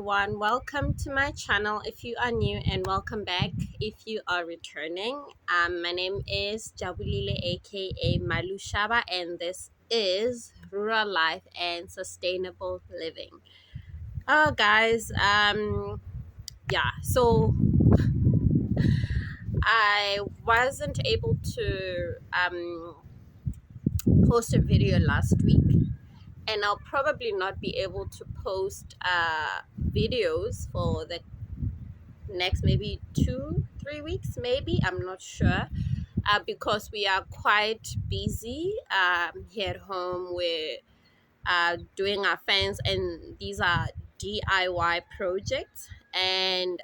everyone. Welcome to my channel if you are new, and welcome back if you are returning. My name is Jabulile, aka Malushaba, and this is Rural Life and Sustainable Living. Guys, so I wasn't able to post a video last week, and I'll probably not be able to post videos for the next maybe 2 3 weeks, maybe. I'm not sure, because we are quite busy here at home. We're doing our fence, and these are DIY projects, and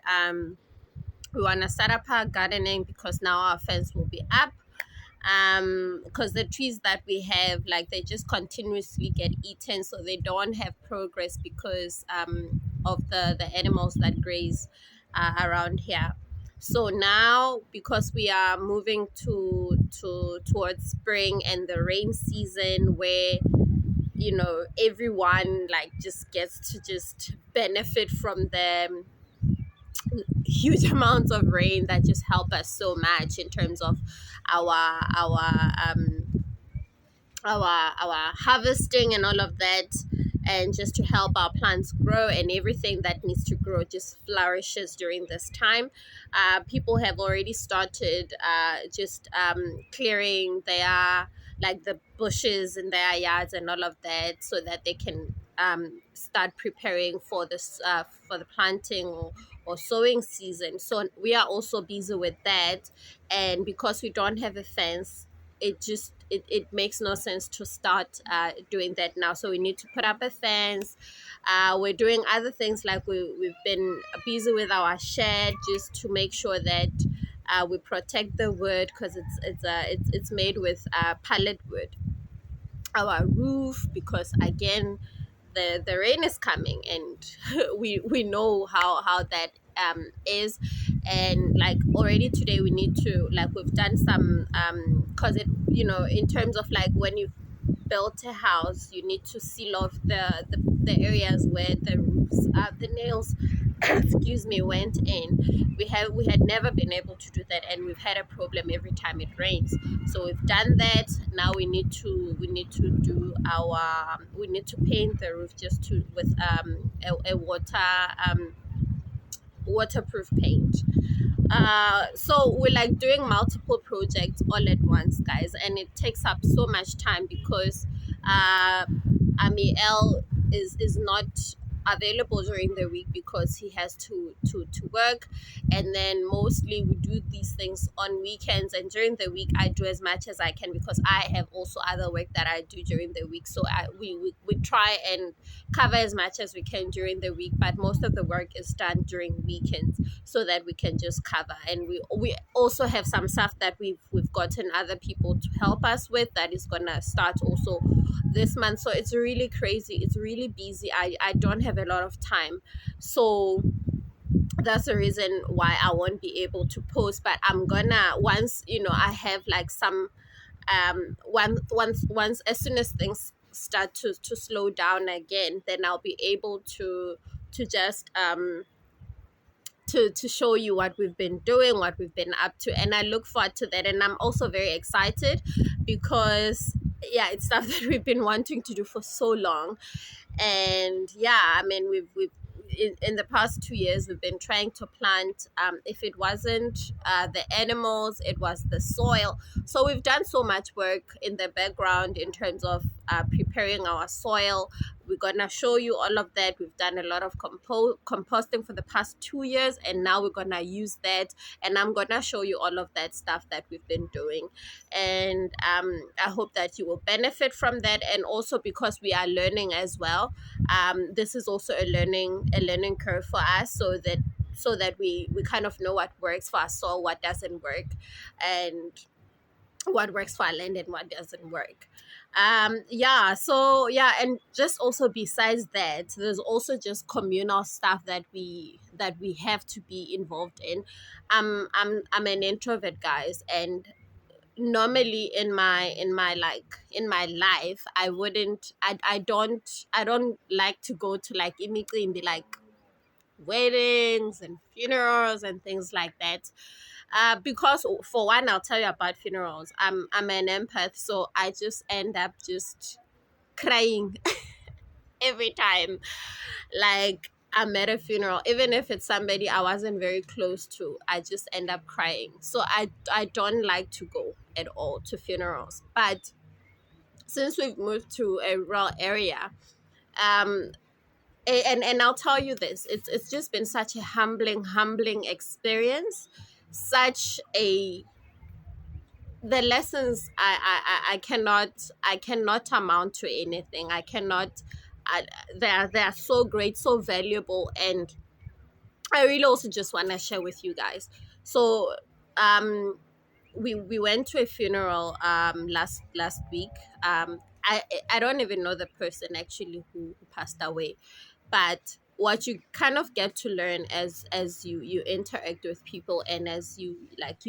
we want to set up our gardening because now our fence will be up, because the trees that we have, like, they just continuously get eaten, so they don't have progress because of the animals that graze around here. So now, because we are moving towards spring and the rain season, where everyone like just gets to just benefit from them huge amounts of rain that just help us so much in terms of our our harvesting and all of that, and just to help our plants grow, and everything that needs to grow just flourishes during this time. People have already started just clearing their, like, the bushes in their yards and all of that, so that they can start preparing for this for the planting or sowing season. So we are also busy with that, and because we don't have a fence, it makes no sense to start doing that now. So we need to put up a fence. We're doing other things, like we've been busy with our shed, just to make sure that we protect the wood, because it's made with pallet wood. Our roof, because again, the rain is coming, and we know how that is. And like, already today we need to, like, we've done some because it, in terms of, like, when you built a house, you need to seal off the areas where the roofs, the nails excuse me, went in. We had never been able to do that, and we've had a problem every time it rains. So we've done that. Now we need to do our, we need to paint the roof, just to with a waterproof paint. So we're like doing multiple projects all at once, guys, and it takes up so much time because Amiel is not available during the week because he has to work. And then mostly we do these things on weekends, and during the week I do as much as I can because I have also other work that I do during the week. So we try and cover as much as we can during the week, but most of the work is done during weekends, so that we can just cover. And we also have some stuff that we've gotten other people to help us with, that is gonna start also this month. So it's really crazy, it's really busy. I don't have a lot of time, so that's the reason why I won't be able to post. But I'm gonna, once I have like some once as soon as things start to slow down again, then I'll be able to just to show you what we've been doing, what we've been up to. And I look forward to that, and I'm also very excited because, yeah, it's stuff that we've been wanting to do for so long. And yeah, I mean, we've in the past 2 years we've been trying to plant. If it wasn't the animals, it was the soil. So we've done so much work in the background in terms of preparing our soil. We're gonna show you all of that. We've done a lot of composting for the past 2 years, and now we're gonna use that, and I'm gonna show you all of that stuff that we've been doing. And I hope that you will benefit from that. And also, because we are learning as well, this is also a learning curve for us, so that we kind of know what works for our soil, what doesn't work, and what works for our land and what doesn't work. So and just also, besides that, there's also just communal stuff that we have to be involved in. I'm an introvert, guys, and normally in my life, I don't like to go to, like, imically and be like, weddings and funerals and things like that. Because for one, I'll tell you about funerals. I'm an empath, so I just end up just crying every time. Like, I'm at a funeral, even if it's somebody I wasn't very close to, I just end up crying. So I don't like to go at all to funerals. But since we've moved to a rural area, um, and I'll tell you this, it's just been such a humbling experience, such a the lessons I cannot amount to anything. I cannot. They are so great, so valuable, and I really also just want to share with you guys. So, um, we went to a funeral last week. I don't even know the person actually who passed away, but what you kind of get to learn as you interact with people, and as you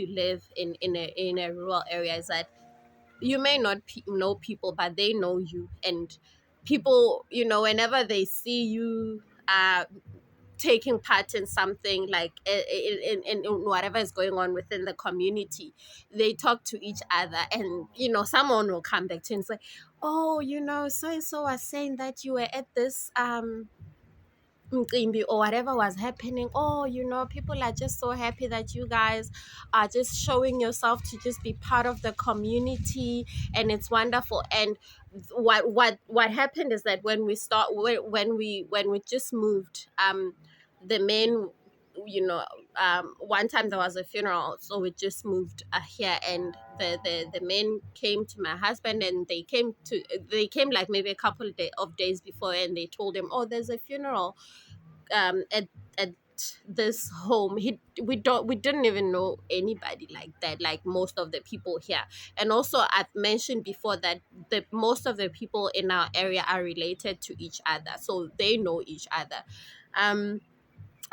live in a rural area, is that you may not know people, but they know you. And people, whenever they see you taking part in something, like in whatever is going on within the community, they talk to each other. And someone will come back to you and say, oh, so and so was saying that you were at this mcimbi or whatever was happening. Oh, people are just so happy that you guys are just showing yourself to just be part of the community, and it's wonderful. And what happened is that when we just moved, the men, one time there was a funeral, so we just moved here, and the men came to my husband, and they came like maybe a couple of days before, and they told him, oh, there's a funeral at this home. We didn't even know anybody like that, like most of the people here. And also, I've mentioned before that the most of the people in our area are related to each other, so they know each other.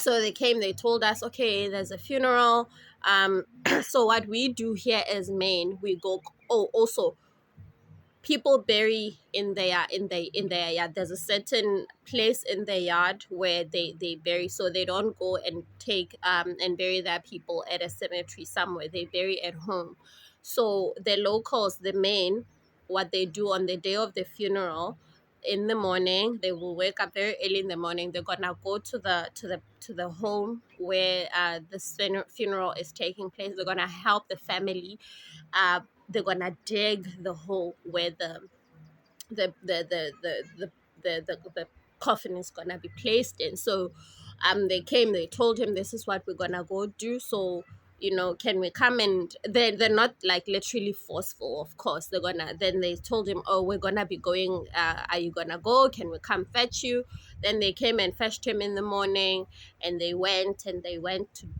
So they came, they told us, okay, there's a funeral. So what we do here is, main, we go. Oh, also, people bury in their yard. There's a certain place in their yard where they bury, so they don't go and take and bury their people at a cemetery somewhere. They bury at home. So the locals, the main, what they do on the day of the funeral, in the morning, they will wake up very early in the morning. They're gonna go to the home where the funeral is taking place. They're gonna help the family. They're gonna dig the hole where the coffin is gonna be placed in. So they came, they told him, this is what we're gonna go do. So, can we come? And they're not like literally forceful, of course. Then they told him, oh, we're gonna be going, are you gonna go? Can we come fetch you? Then they came and fetched him in the morning, and they went to,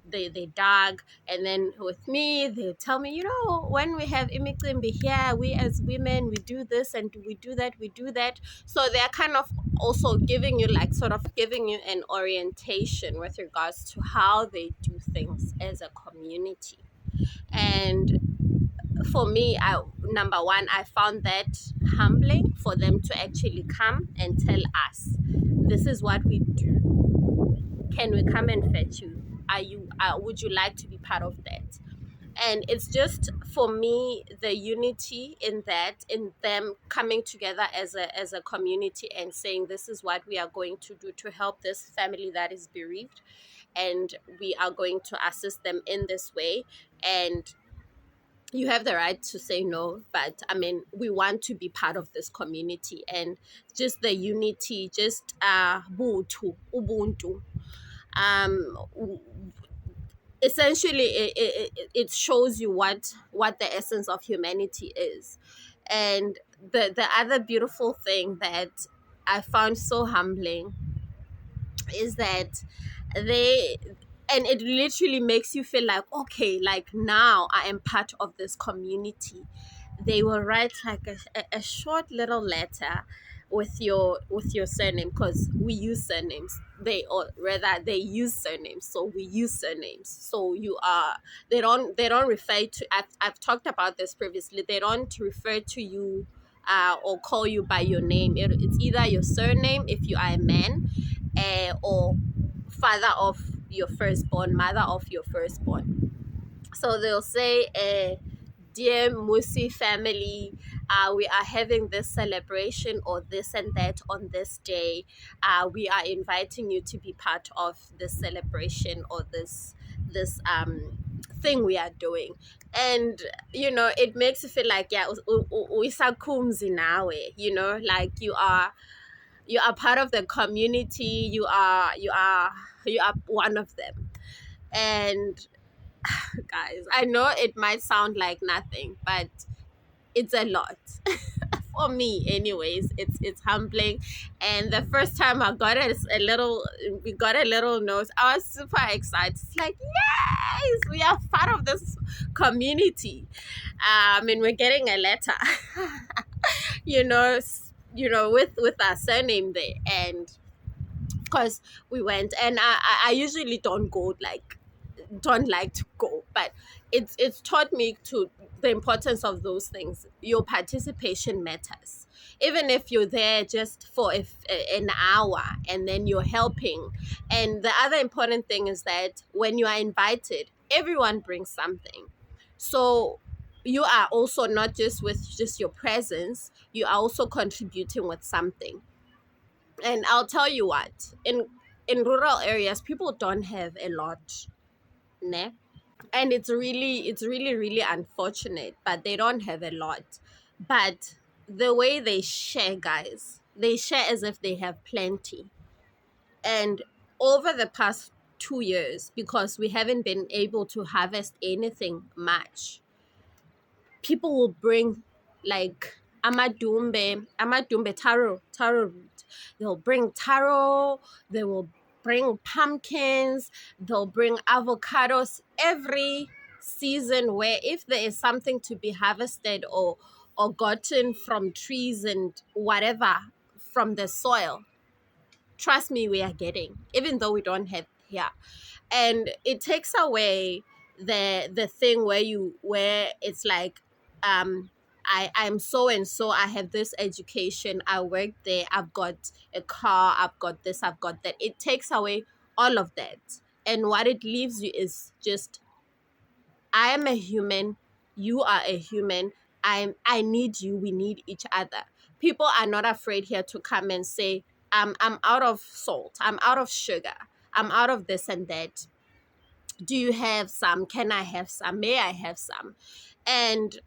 they dug. And then with me, they tell me, when we have imicimbi here, we as women, we do this and we do that. So they're kind of also giving you, like, sort of giving you an orientation with regards to how they do things as a community. And for me, number one, I found that humbling for them to actually come and tell us, this is what we do. Can we come and fetch you? Would you like to be part of that? And it's just, for me, the unity in that, in them coming together as a community and saying, this is what we are going to do to help this family that is bereaved, and we are going to assist them in this way. And you have the right to say no, but I mean, we want to be part of this community. And just the unity, just ubuntu. um Essentially, it shows you what the essence of humanity is. And the other beautiful thing that I found so humbling is that they and it literally makes you feel like, okay, like, now I am part of this community. They will write like a short little letter with your surname, because we use surnames, or rather they use surnames, so we use surnames. So they don't refer to, I've talked about this previously, they don't refer to you or call you by your name. It's either your surname if you are a man, or father of your firstborn, mother of your firstborn. So they'll say, dear Musi family, we are having this celebration or this and that on this day. We are inviting you to be part of this celebration or this thing we are doing. And it makes you feel like, yeah, usakumzi nawe, like you are part of the community. You are one of them. And guys, I know it might sound like nothing, but it's a lot. For me anyways, it's humbling. And the first time I got it, we got a little note, I was super excited. It's like, yes, we are part of this community. And we're getting a letter. With our surname there. And of course we went. And I usually don't like to go, but it's taught me to the importance of those things. Your participation matters, even if you're there just for an hour, and then you're helping. And the other important thing is that when you are invited, everyone brings something. So you are also not just with just your presence, you are also contributing with something. And I'll tell you what, in rural areas, people don't have a lot, ne? And it's really unfortunate, but they don't have a lot. But the way they share, guys, they share as if they have plenty. And over the past 2 years, because we haven't been able to harvest anything much, people will bring like amadumbe taro root. They'll bring taro, they will bring pumpkins, they'll bring avocados every season, where if there is something to be harvested or gotten from trees and whatever from the soil, trust me, we are getting, even though we don't have here. And it takes away the thing where it's like, I'm so and so, I have this education, I work there, I've got a car, I've got this, I've got that. It takes away all of that. And what it leaves you is just, I am a human, you are a human, I need you, we need each other. People are not afraid here to come and say, I'm out of salt, I'm out of sugar, I'm out of this and that. Do you have some? Can I have some? May I have some? And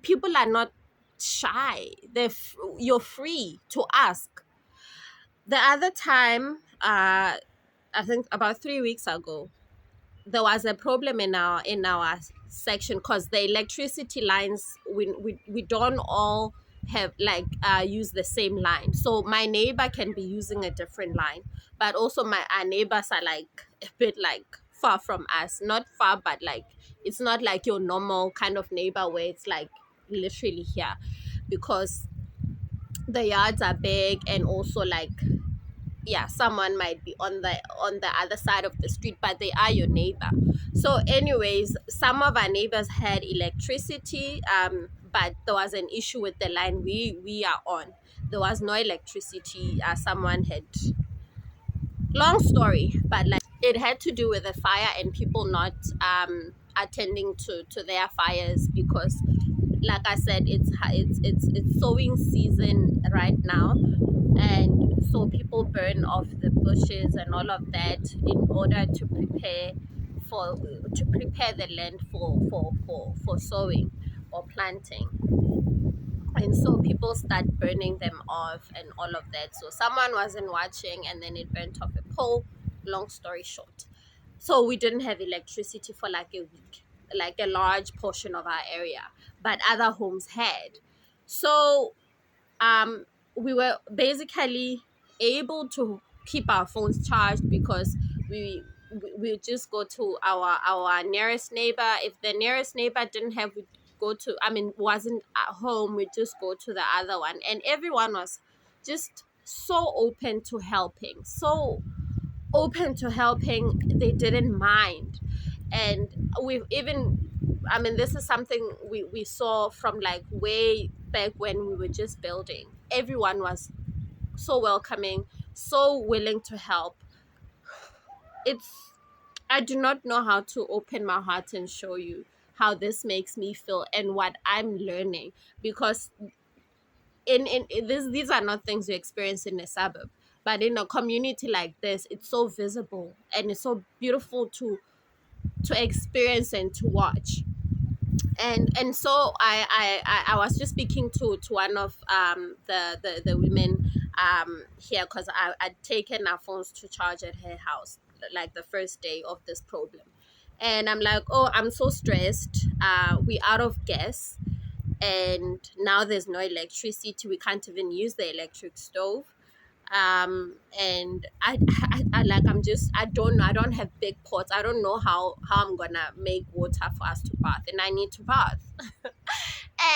people are not shy. You're free to ask. The other time, I think about 3 weeks ago, there was a problem in our section, because the electricity lines, we don't all have use the same line. So my neighbor can be using a different line, but also our neighbors are like a bit like far from us. Not far, but like it's not like your normal kind of neighbor where it's like literally here, because the yards are big. And also, like, yeah, someone might be on the other side of the street, but they are your neighbor. So anyways, some of our neighbors had electricity, but there was an issue with the line we are on. There was no electricity. Someone had, long story, but like it had to do with a fire and people not attending to their fires, because like I said, it's sowing season right now. And so people burn off the bushes and all of that in order to prepare the land for sowing or planting. And so people start burning them off and all of that. So someone wasn't watching, and then it burnt off a pole. Long story short, so we didn't have electricity for like a week, like a large portion of our area, but other homes had. So we were basically able to keep our phones charged, because we just go to our nearest neighbor. If the nearest neighbor didn't have, we go to, wasn't at home, we just go to the other one. And everyone was just so open to helping, they didn't mind. And we've even, this is something we saw from like way back when we were just building. Everyone was so welcoming. so willing to help. It's I do not know how to open my heart and show you how this makes me feel and what I'm learning, because in this, these are not things you experience in a suburb, but in a community like this, it's so visible and it's so beautiful to experience and to watch. And so I was just speaking to one of the women here, because I'd taken our phones to charge at her house like the first day of this problem. And I'm like, oh, I'm so stressed. We out of gas, and now there's no electricity. We can't even use the electric stove. And I like, I don't know, I don't have big pots. I don't know how I'm gonna make water for us to bath, and I need to bath.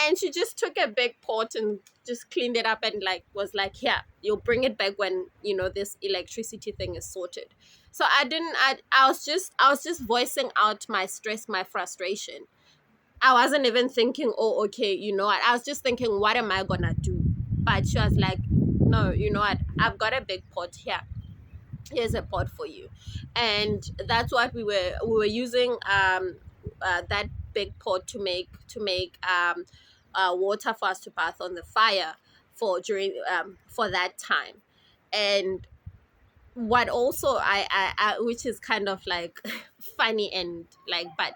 And she just took a big pot and just cleaned it up, and like was like, yeah, you'll bring it back when this electricity thing is sorted. So I was just voicing out my stress, my frustration. I wasn't even thinking, oh, okay, you know what? I was just thinking, what am I gonna do? But she was like, no, you know what? I've got a big pot here. Here's a pot for you. And that's what we were using that big pot to make water for us to bath on the fire for that time. And what also I which is kind of like funny and like, but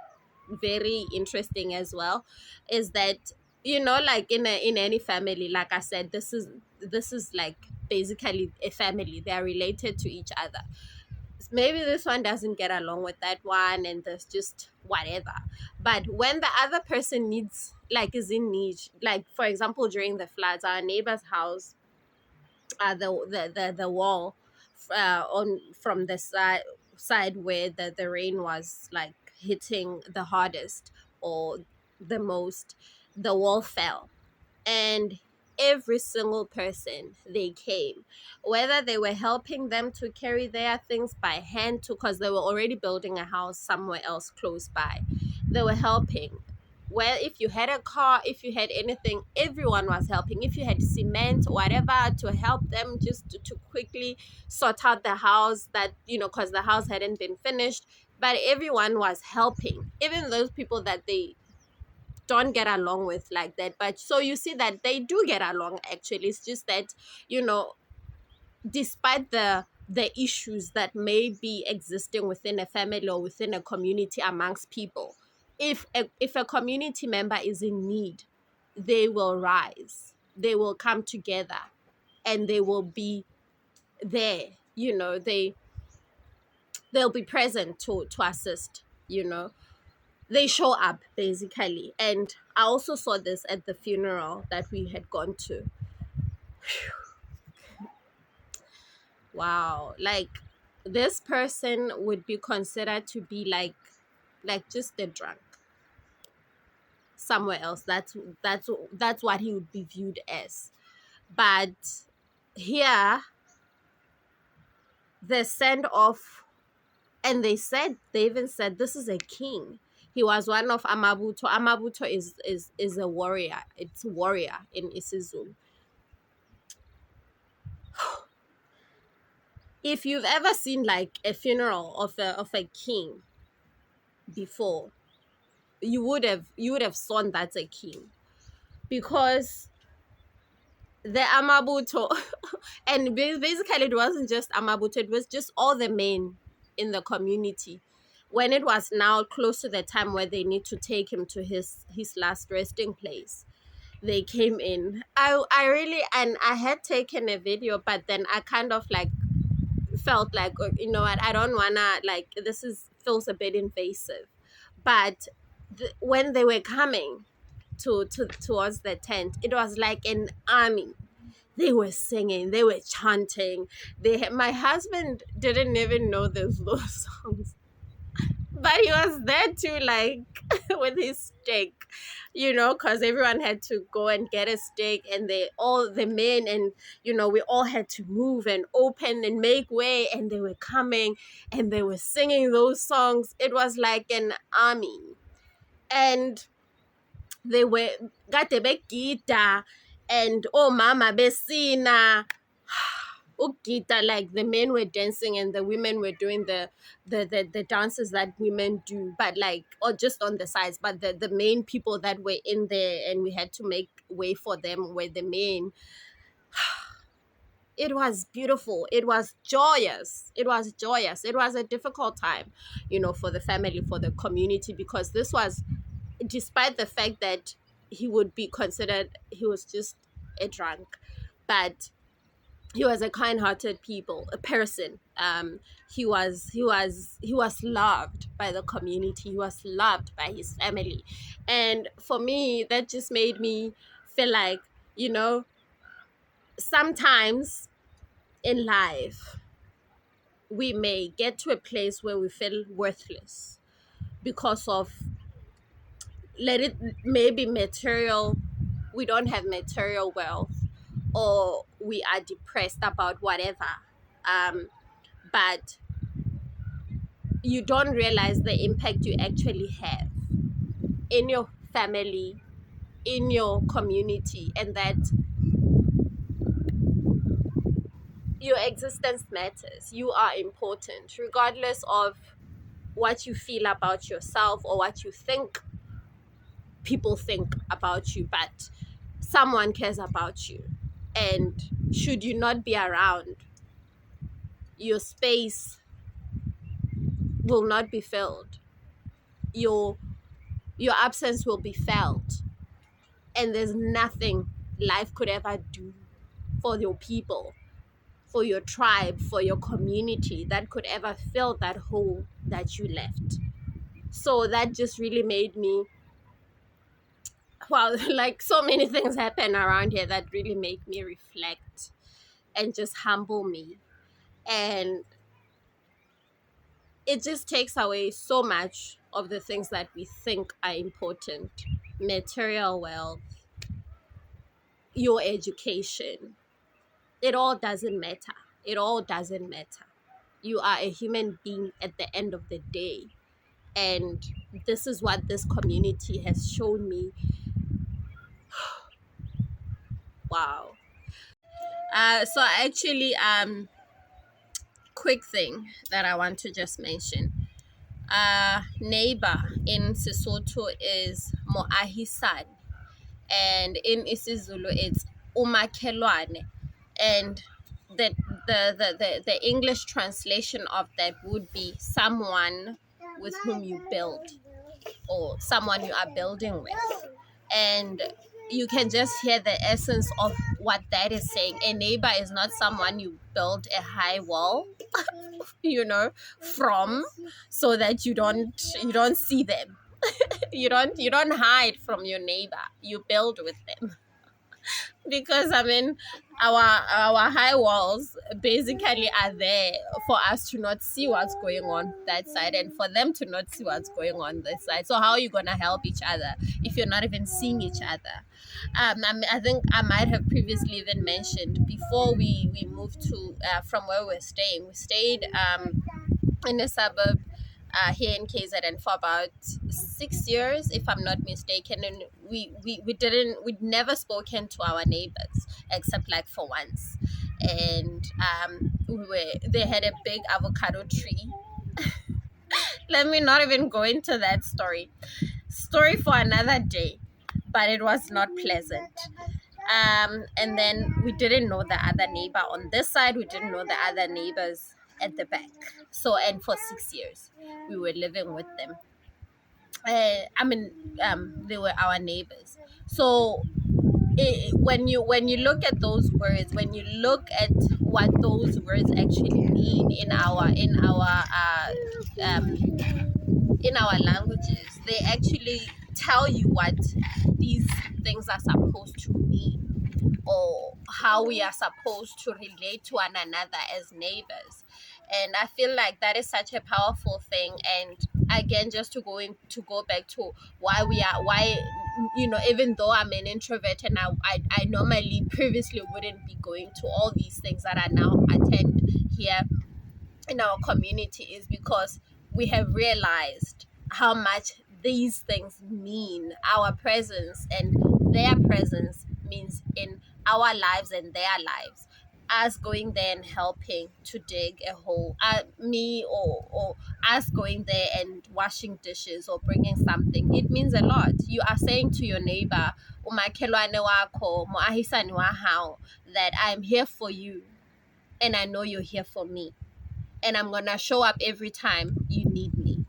very interesting as well, is that like in any family, like I said, this is like basically a family. They're related to each other. Maybe this one doesn't get along with that one, and there's just whatever. But when the other person needs, like, is in need, like for example during the floods, our neighbor's house, the wall on from the side where the rain was like hitting the hardest or the most, the wall fell. And every single person, they came, whether they were helping them to carry their things by hand, to because they were already building a house somewhere else close by, they were helping. Well, if you had a car, if you had anything, everyone was helping. If you had cement, whatever, to help them just to quickly sort out the house, that because the house hadn't been finished. But everyone was helping, even those people that they don't get along with like that. But so you see that they do get along. Actually, it's just that, you know despite the issues that may be existing within a family or within a community amongst people, if a community member is in need, they will rise, they will come together, and they will be there. They'll be present to assist. They show up basically. And I also saw this at the funeral that we had gone to. Wow, like, this person would be considered to be like just a drunk somewhere else. That's what he would be viewed as. But here, the send off, and they even said this is a king. He was one of Amabuto. Amabuto is a warrior. It's a warrior in isiZulu. If you've ever seen like a funeral of a king before, you would have sworn that's a king, because the Amabuto, and basically it wasn't just Amabuto, it was just all the men in the community. When it was now close to the time where they need to take him to his last resting place, they came in. I really, and I had taken a video, but then I kind of like felt like, oh, you know what, I don't wanna, like, this is feels a bit invasive. But when they were coming towards the tent, it was like an army. They were singing, they were chanting. My husband didn't even know those songs, but he was there too, like, with his stick, because everyone had to go and get a stick, and all the men, and we all had to move and open and make way, and they were coming, and they were singing those songs. It was like an army. And they were got the begida, and oh mama besina. Ukita, like the men were dancing and the women were doing the dances that women do, but like, or just on the sides, but the main people that were in there and we had to make way for them were the men. It was beautiful. It was joyous. It was joyous. It was a difficult time, for the family, for the community, because this was, despite the fact that he would be considered, he was just a drunk, but he was a kind-hearted a person. He was loved by the community. He was loved by his family, and for me, that just made me feel like, you know, sometimes in life we may get to a place where we feel worthless because of, let it, maybe material, we don't have material wealth, or we are depressed about whatever, but you don't realize the impact you actually have in your family, in your community, and that your existence matters. You are important regardless of what you feel about yourself or what you think people think about you, but someone cares about you. And should you not be around, your space will not be filled. Your absence will be felt. And there's nothing life could ever do for your people, for your tribe, for your community that could ever fill that hole that you left. So that just really made me, well, like so many things happen around here that really make me reflect and just humble me. And it just takes away so much of the things that we think are important: material wealth, your education. It all doesn't matter. It all doesn't matter. You are a human being at the end of the day. And this is what this community has shown me. Wow. So actually, quick thing that I want to just mention. Neighbor in Sesotho is Moahisan, and in isiZulu it's umakhelwane, and the English translation of that would be someone with whom you build, or someone you are building with. And you can just hear the essence of what that is saying. A neighbor is not someone you build a high wall from, so that you don't see them. You don't hide from your neighbor, you build with them. Because I mean, our high walls basically are there for us to not see what's going on that side, and for them to not see what's going on this side. So how are you gonna help each other if you're not even seeing each other? I think I might have previously even mentioned, before we moved to from where we're staying, we stayed in a suburb here in KZN for about 6 years, if I'm not mistaken. And we'd never spoken to our neighbors except like for once. And they had a big avocado tree. Let me not even go into that story for another day, but it was not pleasant. And then we didn't know the other neighbor on this side, we didn't know the other neighbors at the back. So, and for 6 years we were living with them. They were our neighbors. So when you look at those words, when you look at what those words actually mean um, in our languages, they actually tell you what these things are supposed to mean, or how we are supposed to relate to one another as neighbors. And I feel like that is such a powerful thing. And again, just to go back to why even though I'm an introvert, and I normally previously wouldn't be going to all these things that I now attend here in our community, is because we have realized how much these things mean. Our presence and their presence means in our lives and their lives. us going there and helping to dig a hole, me or us going there and washing dishes or bringing something, it means a lot. You are saying to your neighbor, umakhelwane wakho, moahisani wa hao, that I'm here for you and I know you're here for me, and I'm gonna show up every time you need me.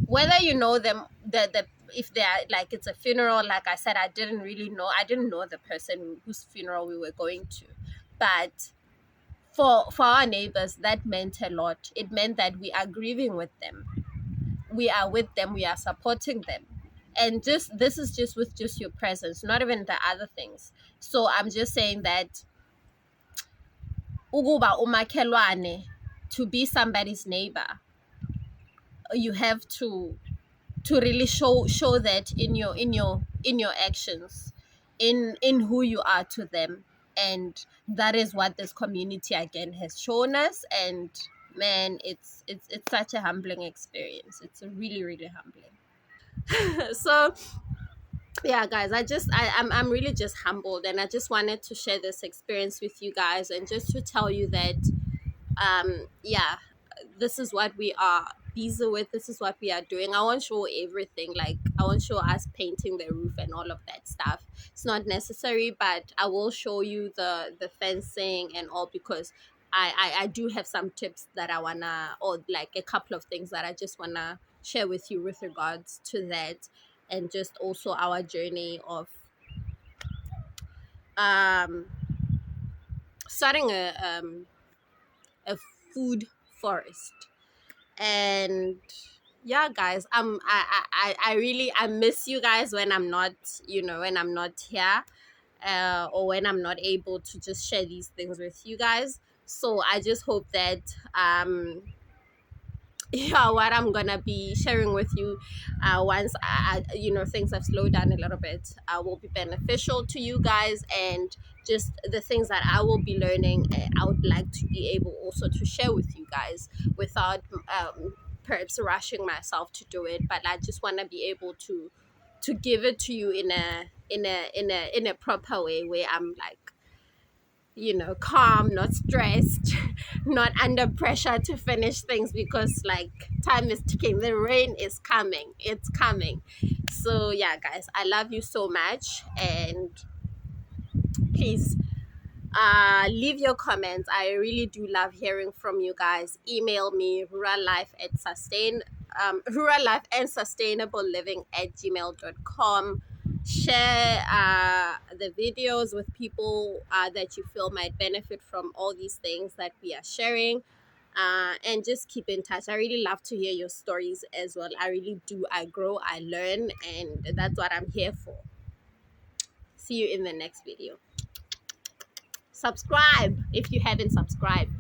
Whether you know them, the if they're like, it's a funeral, like I said, I didn't know the person whose funeral we were going to, but for our neighbors, that meant a lot. It meant that we are grieving with them, we are with them, we are supporting them, and just this is just with just your presence, not even the other things. So I'm just saying that ukuba umakhelwane, to be somebody's neighbor, you have to really show that in your actions, in who you are to them. And that is what this community again has shown us. And man, it's such a humbling experience. It's a really, really humbling. So yeah, guys, I'm really just humbled, and I just wanted to share this experience with you guys, and just to tell you that yeah, this is what we are busy with, this is what we are doing. I won't show everything, like I won't show us painting the roof and all of that stuff. It's not necessary, but I will show you the fencing and all, because I do have some tips that I wanna, or like a couple of things that I just wanna share with you with regards to that, and just also our journey of um starting a food forest. And yeah, guys, I really, I miss you guys when I'm not, when I'm not here, or when I'm not able to just share these things with you guys. So I just hope that yeah, what I'm gonna be sharing with you, once things have slowed down a little bit, will be beneficial to you guys. And just the things that I will be learning, I would like to be able also to share with you guys without perhaps rushing myself to do it. But I just want to be able to give it to you in a proper way, where I'm like, calm, not stressed, not under pressure to finish things, because like time is ticking, the rain is coming, it's coming. So yeah, guys, I love you so much, and please leave your comments. I really do love hearing from you guys. Email me rural life and sustainable living at gmail.com. Share the videos with people that you feel might benefit from all these things that we are sharing. And just keep in touch. I really love to hear your stories as well. I really do. I grow, I learn, and that's what I'm here for. See you in the next video. Subscribe if you haven't subscribed.